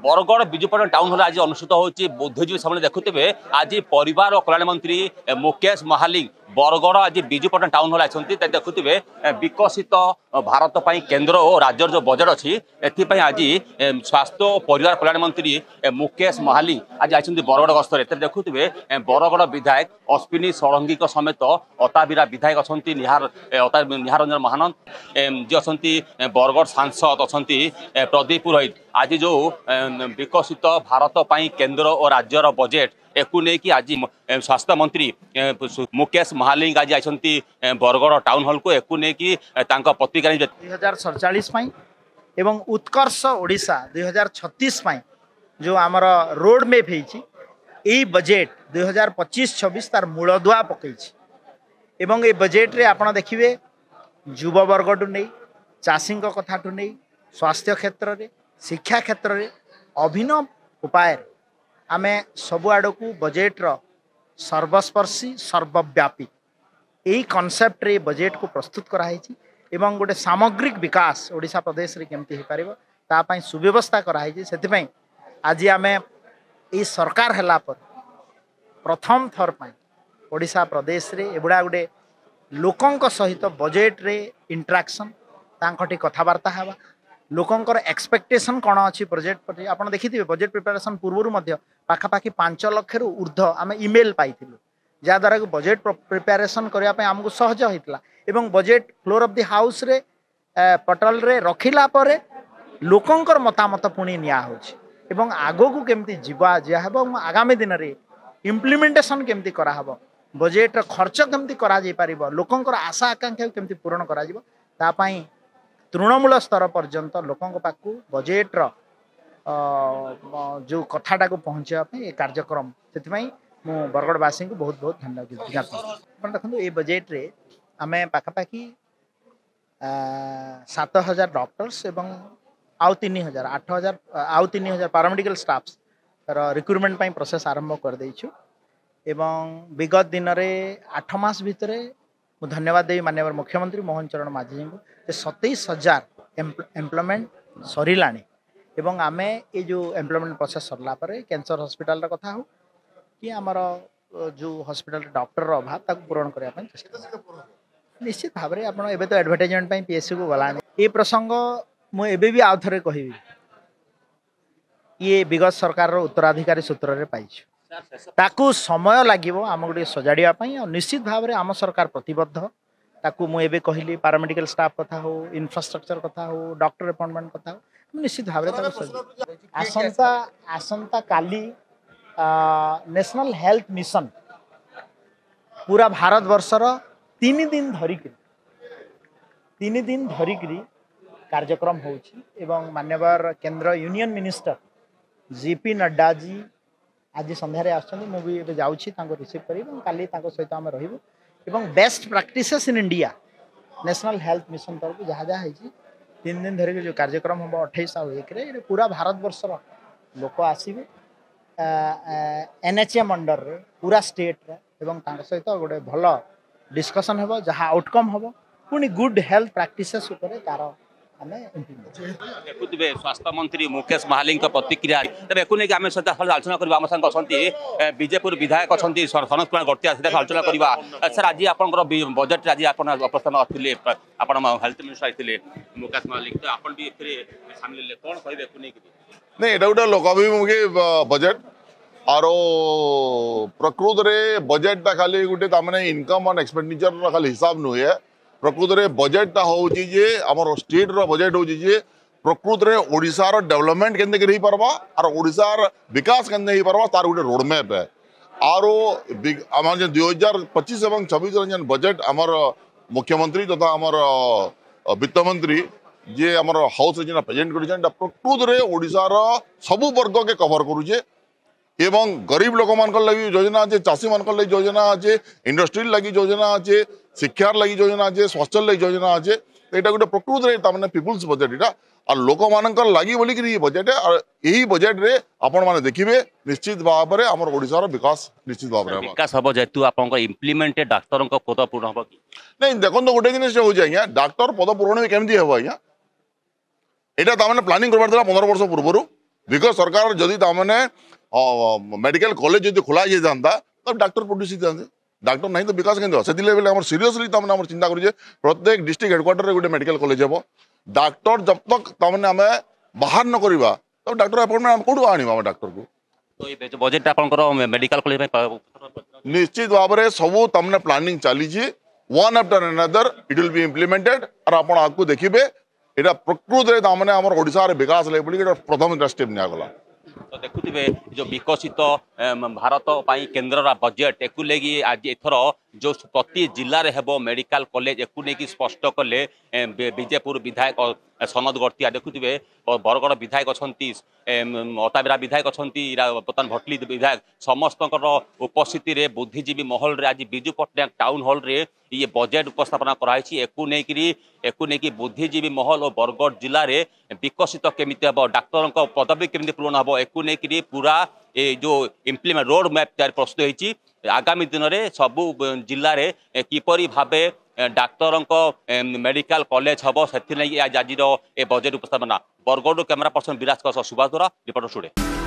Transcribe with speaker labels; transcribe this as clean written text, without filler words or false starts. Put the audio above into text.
Speaker 1: Bargarh विजुपटन town हल आज अनुष्ठित होची बुद्धिजीवी सामने देखुते आज परिवार और कल्याण मंत्री मुकेश महालिंग बरगढ़ आज विजुपटन टाउन हल आछंती देखुते विकसित भारत पाई केंद्र और राज्यर जो बजेट अच्छी एथपाई आज स्वास्थ्य और परिवार कल्याण मंत्री मुकेश महालिंग आज आछंती बरगढ़ गस्तर देखुते बरगढ़ विधायक अश्विनी षडंगी समेत अताबिरा विधायक अच्छा निहार रंजन महानंद जी अच्छा बरगढ़ सांसद अच्छा प्रदीप पुरोहित आज जो विकसित भारत पाई केंद्र और राज्यर बजेट एकू नहीं कि आज स्वास्थ्य मंत्री मुकेश महालिंग आज आछंती बरगढ़ टाउन हॉल को एकू नहीं कि पत्रिका
Speaker 2: 2047 एवं उत्कर्ष ओडिशा 2036 जो आमर रोड मैप है बजेट 2025-26 तार मूलदुआ पकई एवं ये बजेट रे आपण देखिए युववर्ग टू नहीं चाषी कथा टू नहीं स्वास्थ्य क्षेत्र में शिक्षा क्षेत्र में अभिनव उपाय आमे सबु आड़ को बजेट्र सर्वस्पर्शी सर्वव्यापी यही कॉन्सेप्ट रे बजेट को प्रस्तुत कराई एवं गोटे सामग्रिक विकास ओडिशा प्रदेश रे केमती हो पारिबो तापाई सुव्यवस्था कराई से आज आमे ये सरकार हला पर प्रथम थर पाई ओडिशा प्रदेश रे एबुड़ा गोटे लोकंक सहित बजेट रे इंटराक्शन तांकटी कथबार्ता हवा लोकंकर एक्सपेक्टेशन कौन अच्छी बजेट पर आपड़ देखिए बजेट प्रिपेरेसन पूर्व पाखापाखि 5 लाख रु ऊर्ध आम इमेल पाई जहाद्वारा कि बजेट प्रिपेरेसन करने आमको सहज होता एवं budget floor of the house रे पटल रे रखिला परे लोकंकर मतामत पुणी निया एवं आगो को केमती जीवा जाहब आगामी दिन रे इम्प्लीमेंटेशन केमती कराहब बजेट खर्च केमती करा जाई परिबो लोकंकर आशा आकांक्षा केमती पूरण करा जिवो तापाई तृणमूल स्तर पर्यंत लोकों पाखु बजेट्र जो कथाटा को पहुँचापी ये कार्यक्रम से मु बरगढ़वासी को बहुत बहुत धन्यवाद ज्ञापन देखो ये बजेट रे आम पाखापाखि 7,000 डॉक्टर्स एवं आउ 3,000 8,000 आउ 3,000 पैरामेडिकल स्टाफ्स रिक्रुटमेंट प्रोसेस आरंभ कर देइछु एवं विगत दिन में 8 मास भितर मु धन्यवाद देवी माननीय मुख्यमंत्री मोहन चरण माझी जी को 27,000 एम्प्लॉयमेंट सरिला एवं आमे ये जो एम्प्लॉयमेंट प्रोसेस सरला पर कैंसर हॉस्पिटल कथा हो कि आमर जो हॉस्पिटल डॉक्टर अभाव ताको पूरण करने निश्चित भाव में आप तो एडवर्टाइजमेंट पीएससी को गला ये प्रसंग मुझे भी आउ थे कह ये विगत सरकार उत्तराधिकारी सूत्र में पाई ताकू समय लगे आम गोटे सजाड़ापी और निश्चित भाव में आम सरकार प्रतिबद्ध ताकू मुझे कहली पैरामेडिकल स्टाफ कथा हो इंफ्रास्ट्रक्चर कथा हो डॉक्टर अपॉइंटमेंट कथा हो निश्चित भाव में आसंता काली नेशनल हेल्थ मिशन पूरा भारत वर्षर 3 दिन धरिक कार्यक्रम हो मान्यवर केंद्र union minister GP Nadda ji आज संध्यारे आसुँच जाऊँगी रिसीव कर काली सहित आम रही best practices in India national health mission तरफ जहाँ जहाँ 3 दिन धरिक जो कार्यक्रम हम 28 और 1 पूरा भारत वर्षर लोक आसवे NHM अंडर रे पूरा स्टेट रे एवं सहित गोटे भल डिस्कसन हम जहाँ आउटकम हम पुणी गुड हेल्थ प्रैक्टिसेस तार
Speaker 1: देखुए स्वास्थ्य मंत्री मुकेश महालिंग प्रतिक्रिया तेज एक नहीं आम सहित आलोचना करवा आम साथ अच्छा बीजेपुर विधायक अच्छा सनत कुमार गटिया सहित आलोचना करवा सर आज आप बजेट आज आप उपस्थान आते आप हेल्थ मिनिस्टर आते मुकेश महालिंग तो आप सामिल कौन कहे
Speaker 3: नहीं ये गोटे लोकाभिमुखी बजेट और प्रकृत में बजेटा खाली गोटे इनकम और एक्सपेंडिचर खाली हिसाब नुहे प्रकृत में बजेटा हूँ जे आम स्टेट बजेट हूँ जे प्रकृत में ओडिशार डेवलपमेंट केंद्र हो पार्बा और ओडिशार विकास केंद्र हो पार्बा तार गोटे रोडमैप है और आम 2025 और 26 बजेट आमर मुख्यमंत्री तथा आमर वित्तमंत्री जे आमर हाउस जेना प्रेजेंट कर प्रकृत में ओडिशार सबु वर्ग के कवर करुचे एवं गरीब लोक मान लगी योजना अच्छे चाषी मान लगी योजना अच्छे इंडस्ट्री लगी योजना अच्छे शिक्षार लगी योजना अच्छे स्वास्थ्य लगी योजना अच्छे यहाँ गोटे प्रकृत में पीपुल्स बजेट यहाँ और लोक मान लगी बोलिक बजेट है और यही बजेट रे आपण मैंने देखिए निश्चित भाव में आम ओडिशार विकास निश्चित भाव में
Speaker 1: विकास हम जेतु आप इम्प्लीमेंट डाक्तर पद पूर्ण हम कि
Speaker 3: नहीं देखो गोटे जिन हूँ आज्ञा डाक्तर पद पूरण भी केमती हम आज्ञा यहाँ प्लानिंग करवार 15 वर्ष पूर्व ବିକଜ ସରକାର ଯଦି ତାମାନେ ମେଡିକାଲ କଲେଜ ଯଦି ଖୋଲା ଯାଇଥାନ୍ତା ତ ଡାକ୍ତର ପ୍ରଡ୍ୟୁସ ହେଇଥାନ୍ତେ ଡାକ୍ତର ନାହିଁ ତ ବିକାଶ କେମିତି ହେବ ସେଥିଲାଗି ଆମର ସିରିୟସଲି ତାମାନେ ଆମର ଚିନ୍ତା କରୁଛେ ପ୍ରତ୍ୟେକ ଡିଷ୍ଟ୍ରିକ୍ଟ ହେଡକ୍ୱାର୍ଟରରେ ଗୋଟେ ମେଡିକାଲ କଲେଜ ହେବ ଡାକ୍ତର जब तक ताମାନେ ଆମେ ବାହାର ନ କରିବା ତ ଡାକ୍ତର ଆପଏଣ୍ଟମେଣ୍ଟ ଆମେ କୋଉଠୁ ଆଣିବା ଆମେ ଡାକ୍ତରକୁ
Speaker 1: तो ये बजेट आपंकर मेडिकल कॉलेज
Speaker 3: निश्चित भाव में सबू तमने प्लानिंग चली one after another it will be implemented और आपण आगु देखिए यहाँ प्रकृत में तामने आम ओडिशा रे विकास ले बोली प्रथम स्टेप निगला
Speaker 1: तो देखुवे जो विकसित भारत पाई केंद्र बजेट एक लेगी आज एथर जो प्रति जिले में हेबो मेडिकल कॉलेज एक नहीं स्पष्ट कले बीजेपुर विधायक सनद गड़तिया देखुवे बरगड़ विधायक अच्छा अटाबिरा विधायक अच्छा बर्तमान भटली विधायक समस्त उपस्थिति रे बुद्धिजीवी महल रे आज विजु पट्टनायक टाउन हॉल रे ये बजेट उपस्थापना कराई एक बुद्धिजीवी महल और बरगड़ जिले में विकसित केमिति हम डाक्तर पदवी केमिति पूरण हम एक नहीं पूरा ये जो इम्प्लीमेंट रोड मैप तैयारी प्रस्तुत होती आगामी दिन में सबू जिले में किपरि भावे डाक्तर मेडिकल कॉलेज हम से आज ए बजेट उपस्थापना बरगड़ कैमेरा पर्सन विराज सुभाष द्वारा रिपोर्टर स्टूडियो।